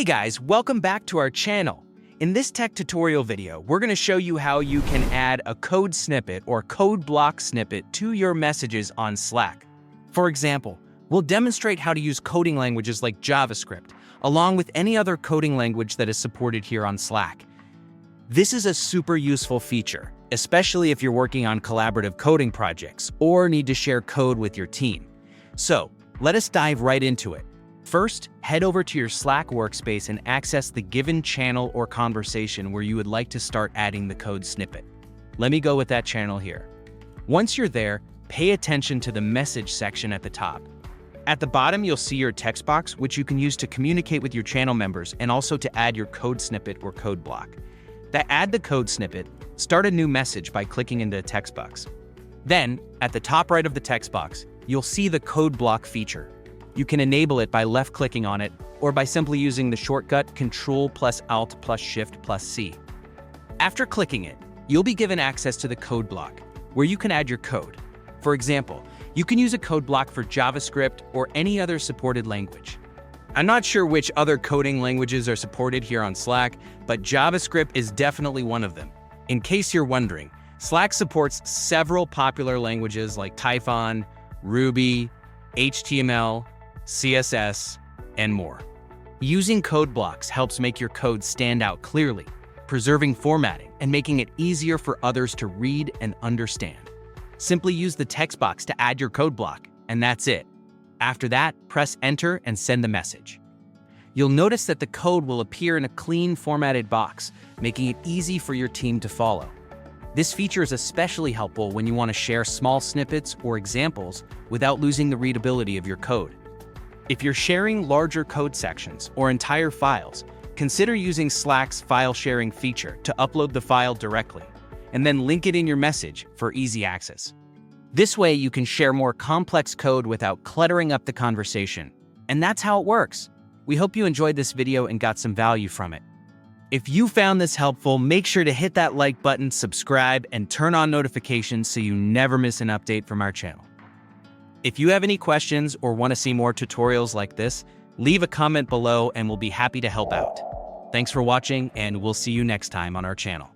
Hey guys, welcome back to our channel. In this tech tutorial video, we're going to show you how you can add a code snippet or code block snippet to your messages on Slack. For example, we'll demonstrate how to use coding languages like JavaScript, along with any other coding language that is supported here on Slack. This is a super useful feature, especially if you're working on collaborative coding projects or need to share code with your team. So, let us dive right into it. First, head over to your Slack workspace and access the given channel or conversation where you would like to start adding the code snippet. Let me go with that channel here. Once you're there, pay attention to the message section at the top. At the bottom, you'll see your text box, which you can use to communicate with your channel members and also to add your code snippet or code block. To add the code snippet, start a new message by clicking into the text box. Then, at the top right of the text box, you'll see the code block feature. You can enable it by left-clicking on it or by simply using the shortcut Ctrl+Alt+Shift+C. After clicking it, you'll be given access to the code block, where you can add your code. For example, you can use a code block for JavaScript or any other supported language. I'm not sure which other coding languages are supported here on Slack, but JavaScript is definitely one of them. In case you're wondering, Slack supports several popular languages like Python, Ruby, HTML, CSS, and more. Using code blocks helps make your code stand out clearly, preserving formatting and making it easier for others to read and understand. Simply use the text box to add your code block, and that's it. After that, press enter and send the message. You'll notice that the code will appear in a clean formatted box, making it easy for your team to follow. This feature is especially helpful when you want to share small snippets or examples without losing the readability of your code. If you're sharing larger code sections or entire files, consider using Slack's file sharing feature to upload the file directly, and then link it in your message for easy access. This way you can share more complex code without cluttering up the conversation. And that's how it works. We hope you enjoyed this video and got some value from it. If you found this helpful, make sure to hit that like button, subscribe, and turn on notifications so you never miss an update from our channel. If you have any questions or want to see more tutorials like this, leave a comment below and we'll be happy to help out. Thanks for watching, and we'll see you next time on our channel.